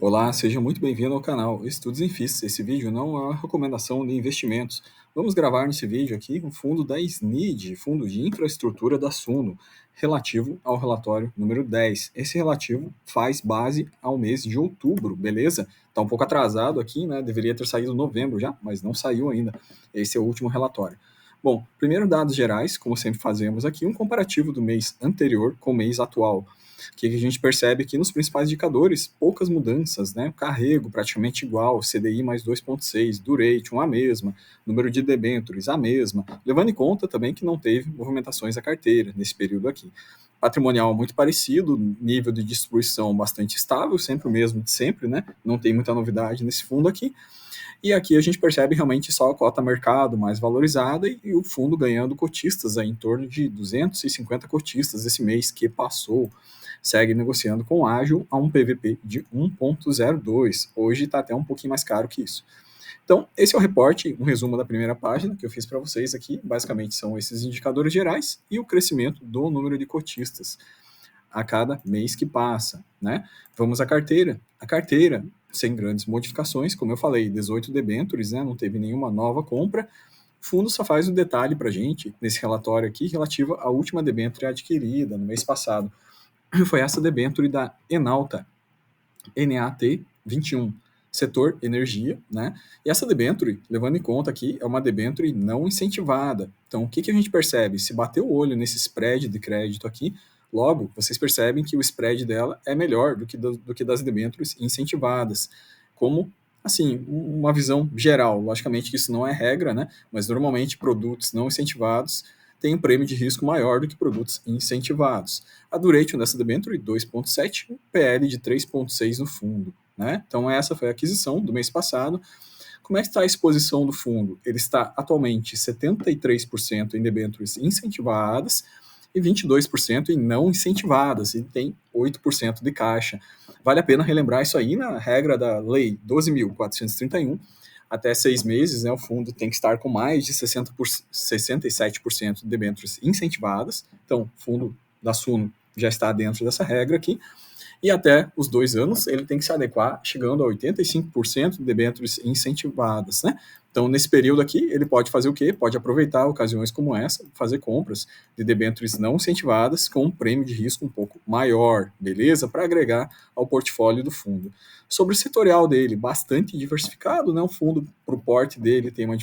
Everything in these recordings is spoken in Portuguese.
Olá, seja muito bem-vindo ao canal Estudos em FIIs. Esse vídeo não é uma recomendação de investimentos. Vamos gravar nesse vídeo aqui um fundo da SNID, Fundo de Infraestrutura da Suno, relativo ao relatório número 10. Esse relativo faz base ao mês de outubro, beleza? Está um pouco atrasado aqui, né? Deveria ter saído em novembro já, mas não saiu ainda. Esse é o último relatório. Bom, primeiro dados gerais, como sempre fazemos aqui, um comparativo do mês anterior com o mês atual. O que a gente percebe aqui nos principais indicadores? Poucas mudanças, né? Carrego praticamente igual, CDI mais 2,6, duration a mesma, número de debêntures a mesma, levando em conta também que não teve movimentações da carteira nesse período aqui. Patrimonial muito parecido, nível de distribuição bastante estável, sempre o mesmo de sempre, né? Não tem muita novidade nesse fundo aqui. E aqui a gente percebe realmente só a cota mercado mais valorizada e o fundo ganhando cotistas aí, em torno de 250 cotistas esse mês que passou. Segue negociando com ágil a um PVP de 1,02. Hoje está até um pouquinho mais caro que isso. Então, esse é o reporte, um resumo da primeira página que eu fiz para vocês aqui. Basicamente são esses indicadores gerais e o crescimento do número de cotistas a cada mês que passa, né? Vamos à carteira. A carteira, sem grandes modificações, como eu falei, 18 debêntures, né? Não teve nenhuma nova compra. O fundo só faz um detalhe para a gente, nesse relatório aqui, relativa à última debênture adquirida no mês passado. Foi essa debênture da Enalta, NAT 21, setor energia, né? E essa debênture, levando em conta aqui, é uma debênture não incentivada. Então, o que a gente percebe? Se bater o olho nesse spread de crédito aqui, logo, vocês percebem que o spread dela é melhor do que das debêntures incentivadas. Como, assim, uma visão geral. Logicamente que isso não é regra, né? Mas, normalmente, produtos não incentivados têm um prêmio de risco maior do que produtos incentivados. A duration dessa debênture, 2,7, um PL de 3,6 no fundo. Né? Então, essa foi a aquisição do mês passado. Como é que está a exposição do fundo? Ele está atualmente 73% em debêntures incentivadas e 22% em não incentivadas, e tem 8% de caixa. Vale a pena relembrar isso aí na regra da Lei 12.431, até 6 meses, né, o fundo tem que estar com mais de 67% de debêntures incentivadas, então o fundo da Suno já está dentro dessa regra aqui, e até os 2 anos ele tem que se adequar, chegando a 85% de debêntures incentivadas, né? Então, nesse período aqui, ele pode fazer o quê? Pode aproveitar ocasiões como essa, fazer compras de debêntures não incentivadas com um prêmio de risco um pouco maior, beleza? Para agregar ao portfólio do fundo. Sobre o setorial dele, bastante diversificado, né? O fundo, para o porte dele, tem uma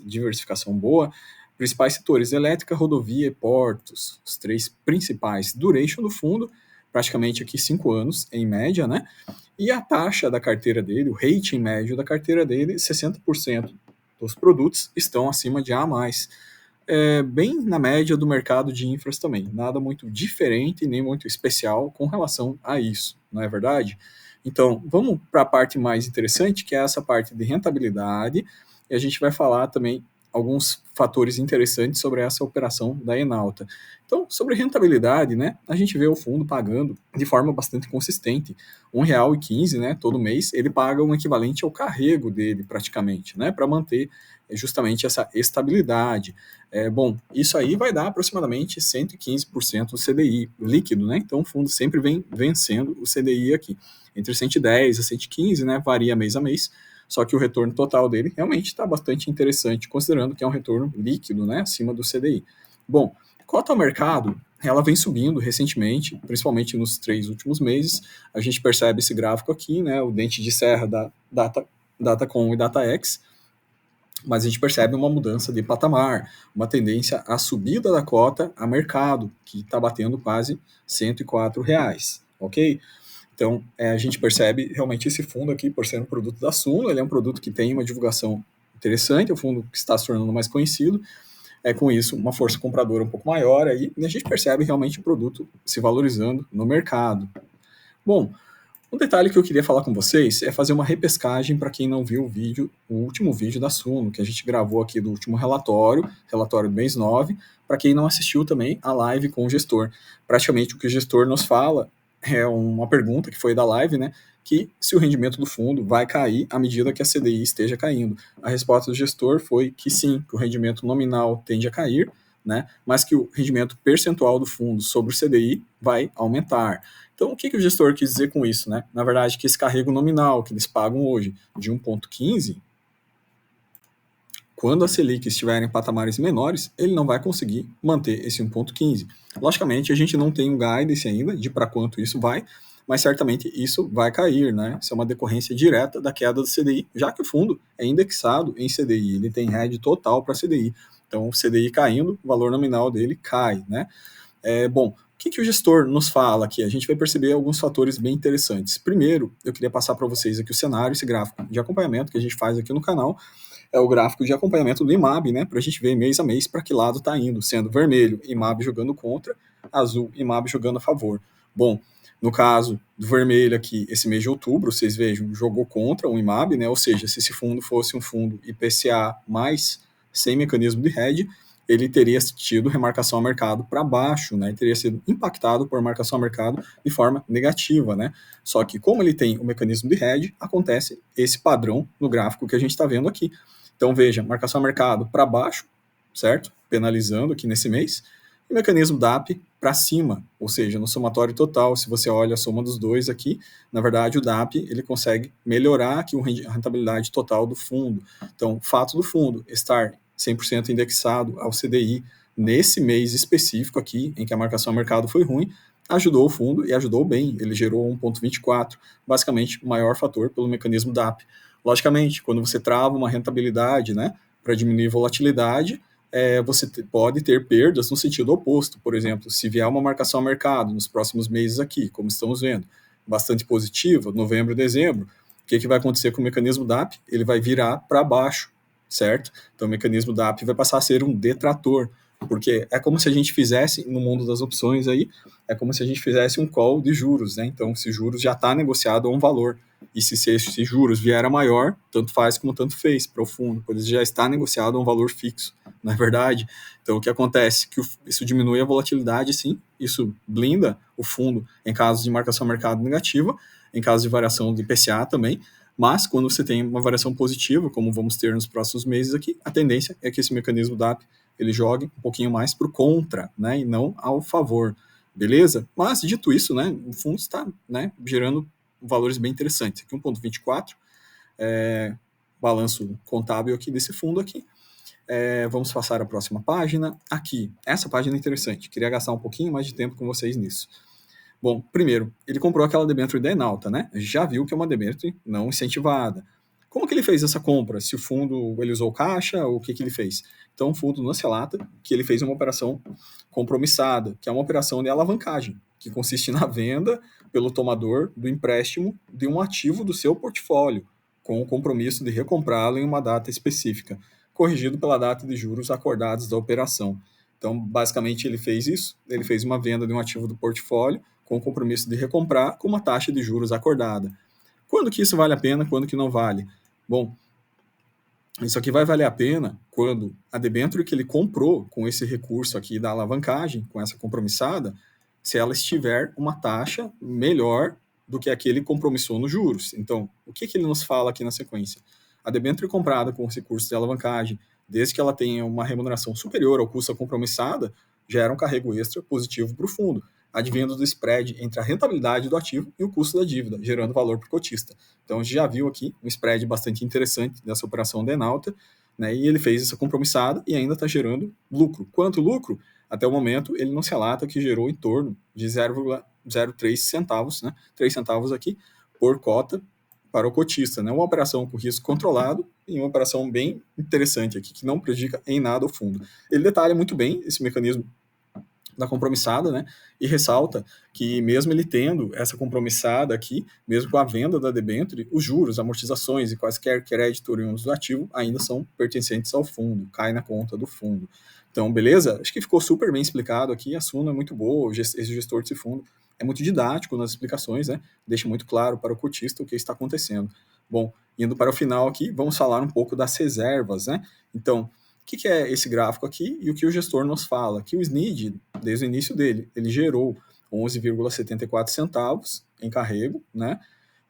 diversificação boa. Principais setores: elétrica, rodovia e portos, os 3 principais. Duration do fundo, praticamente aqui 5 anos, em média, né? E a taxa da carteira dele, o rating médio da carteira dele, 60% dos produtos estão acima de A+. Bem na média do mercado de infras também. Nada muito diferente, nem muito especial com relação a isso, não é verdade? Então, vamos para a parte mais interessante, que é essa parte de rentabilidade, e a gente vai falar também alguns fatores interessantes sobre essa operação da Enalta. Então, sobre rentabilidade, né, a gente vê o fundo pagando de forma bastante consistente, R$ 1,15, né, todo mês, ele paga um equivalente ao carrego dele, praticamente, né, para manter justamente essa estabilidade. Bom, isso aí vai dar aproximadamente 115% do CDI líquido, né, então o fundo sempre vem vencendo o CDI aqui, entre 110 a 115, né, varia mês a mês, só que o retorno total dele realmente está bastante interessante, considerando que é um retorno líquido, né, acima do CDI. Bom, cota ao mercado, ela vem subindo recentemente, principalmente nos 3 últimos meses. A gente percebe esse gráfico aqui, né, o dente de serra da Datacom e DataX, mas a gente percebe uma mudança de patamar, uma tendência à subida da cota a mercado, que está batendo quase R$ 104, ok? Então, a gente percebe realmente esse fundo aqui, por ser um produto da Suno, ele é um produto que tem uma divulgação interessante, é um fundo que está se tornando mais conhecido, com isso uma força compradora um pouco maior, aí, e a gente percebe realmente o produto se valorizando no mercado. Bom, um detalhe que eu queria falar com vocês é fazer uma repescagem para quem não viu o último vídeo da Suno, que a gente gravou aqui do último relatório do mês 9, para quem não assistiu também a live com o gestor. Praticamente o que o gestor nos fala é uma pergunta que foi da live, né? Que se o rendimento do fundo vai cair à medida que a CDI esteja caindo. A resposta do gestor foi que sim, que o rendimento nominal tende a cair, né? Mas que o rendimento percentual do fundo sobre o CDI vai aumentar. Então, o que o gestor quis dizer com isso, né? Na verdade, que esse carrego nominal que eles pagam hoje de 1,15, quando a Selic estiver em patamares menores, ele não vai conseguir manter esse 1,15. Logicamente, a gente não tem um guidance ainda de para quanto isso vai, mas certamente isso vai cair, né? Isso é uma decorrência direta da queda do CDI, já que o fundo é indexado em CDI, ele tem hedge total para CDI. Então, o CDI caindo, o valor nominal dele cai, né? Bom, o que o gestor nos fala aqui? A gente vai perceber alguns fatores bem interessantes. Primeiro, eu queria passar para vocês aqui o cenário, esse gráfico de acompanhamento que a gente faz aqui no canal, é o gráfico de acompanhamento do IMAB, né, para a gente ver mês a mês para que lado está indo, sendo vermelho IMAB jogando contra, azul IMAB jogando a favor. Bom, no caso do vermelho aqui, esse mês de outubro, vocês vejam, jogou contra o IMAB, né, ou seja, se esse fundo fosse um fundo IPCA mais sem mecanismo de hedge, ele teria tido remarcação a mercado para baixo, né? Teria sido impactado por marcação a mercado de forma negativa, né? Só que como ele tem o mecanismo de hedge, acontece esse padrão no gráfico que a gente está vendo aqui. Então veja, marcação a mercado para baixo, certo? Penalizando aqui nesse mês, e mecanismo DAP para cima, ou seja, no somatório total, se você olha a soma dos dois aqui, na verdade o DAP ele consegue melhorar aqui a rentabilidade total do fundo. Então, o fato do fundo estar 100% indexado ao CDI nesse mês específico aqui, em que a marcação a mercado foi ruim, ajudou o fundo e ajudou bem, ele gerou 1,24, basicamente o maior fator pelo mecanismo DAP. Logicamente, quando você trava uma rentabilidade, né, para diminuir volatilidade, você pode ter perdas no sentido oposto. Por exemplo, se vier uma marcação a mercado nos próximos meses aqui, como estamos vendo, bastante positiva, novembro e dezembro, o que vai acontecer com o mecanismo DAP? Ele vai virar para baixo, certo? Então o mecanismo DAP vai passar a ser um detrator, porque é como se a gente fizesse, no mundo das opções aí, é como se a gente fizesse um call de juros, né? Então, se juros já está negociado a um valor, e se juros vier a maior, tanto faz como tanto fez para o fundo, pois já está negociado a um valor fixo, não é verdade? Então, o que acontece? Que isso diminui a volatilidade, sim, isso blinda o fundo em caso de marcação a mercado negativa, em caso de variação de IPCA também, mas quando você tem uma variação positiva, como vamos ter nos próximos meses aqui, a tendência é que esse mecanismo DAP ele jogue um pouquinho mais para o contra, né, e não ao favor, beleza? Mas, dito isso, né, o fundo está, né, gerando valores bem interessantes. Aqui 1,24, balanço contábil aqui desse fundo aqui. Vamos passar a próxima página. Aqui, essa página é interessante, queria gastar um pouquinho mais de tempo com vocês nisso. Bom, primeiro, ele comprou aquela debênture da Enalta, né? Já viu que é uma debênture não incentivada. Como que ele fez essa compra? Se o fundo ele usou caixa, ou o que ele fez? Então, o fundo nos relata que ele fez uma operação compromissada, que é uma operação de alavancagem, que consiste na venda pelo tomador do empréstimo de um ativo do seu portfólio, com o compromisso de recomprá-lo em uma data específica, corrigido pela data de juros acordados da operação. Então, basicamente, ele fez isso, ele fez uma venda de um ativo do portfólio, com o compromisso de recomprar com uma taxa de juros acordada. Quando que isso vale a pena, quando que não vale? Bom, isso aqui vai valer a pena quando a debênture que ele comprou com esse recurso aqui da alavancagem, com essa compromissada, se ela estiver uma taxa melhor do que a que ele compromissou nos juros. Então, o que ele nos fala aqui na sequência? A debênture comprada com os recursos de alavancagem, desde que ela tenha uma remuneração superior ao custo da compromissada, gera um carrego extra positivo para o fundo, advindo do spread entre a rentabilidade do ativo e o custo da dívida, gerando valor para o cotista. Então, a gente já viu aqui um spread bastante interessante dessa operação da Enalta, né, e ele fez essa compromissada e ainda está gerando lucro. Quanto lucro? Até o momento, ele não se relata que gerou em torno de 0,03 centavos, né, 3 centavos aqui, por cota para o cotista. Né, uma operação com risco controlado e uma operação bem interessante aqui, que não prejudica em nada o fundo. Ele detalha muito bem esse mecanismo da compromissada, né? E ressalta que mesmo ele tendo essa compromissada aqui, mesmo com a venda da debênture, os juros, amortizações e quaisquer crédito oriundos do ativo ainda são pertencentes ao fundo, cai na conta do fundo. Então, beleza? Acho que ficou super bem explicado aqui, a Suno é muito boa, esse gestor desse fundo é muito didático nas explicações, né? Deixa muito claro para o cotista o que está acontecendo. Bom, indo para o final aqui, vamos falar um pouco das reservas, né? Então, o que é esse gráfico aqui e o que o gestor nos fala? Que o SNID, desde o início dele, ele gerou 11,74 centavos em carrego, né?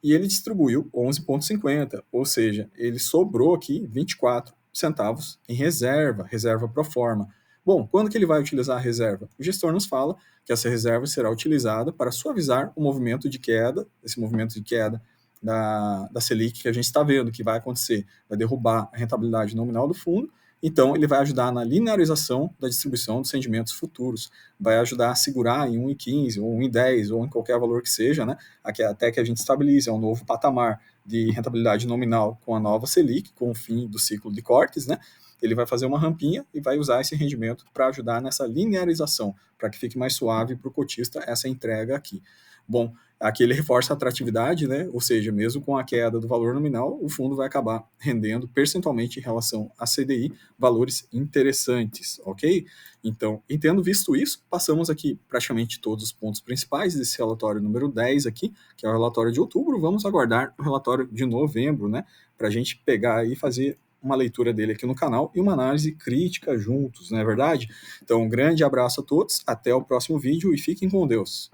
E ele distribuiu 11,50, ou seja, ele sobrou aqui 24 centavos em reserva, reserva pro forma. Bom, quando que ele vai utilizar a reserva? O gestor nos fala que essa reserva será utilizada para suavizar o movimento de queda, esse movimento de queda da Selic que a gente está vendo que vai acontecer, vai derrubar a rentabilidade nominal do fundo, então ele vai ajudar na linearização da distribuição dos rendimentos futuros, vai ajudar a segurar em 1,15 ou 1,10 ou em qualquer valor que seja, né, até que a gente estabilize um novo patamar de rentabilidade nominal com a nova Selic, com o fim do ciclo de cortes, né, ele vai fazer uma rampinha e vai usar esse rendimento para ajudar nessa linearização, para que fique mais suave para o cotista essa entrega aqui. Bom, aqui ele reforça a atratividade, né? Ou seja, mesmo com a queda do valor nominal, o fundo vai acabar rendendo percentualmente em relação à CDI valores interessantes, ok? Então, tendo visto isso, passamos aqui praticamente todos os pontos principais desse relatório número 10 aqui, que é o relatório de outubro. Vamos aguardar o relatório de novembro, né? Para a gente pegar e fazer uma leitura dele aqui no canal e uma análise crítica juntos, não é verdade? Então, um grande abraço a todos, até o próximo vídeo e fiquem com Deus.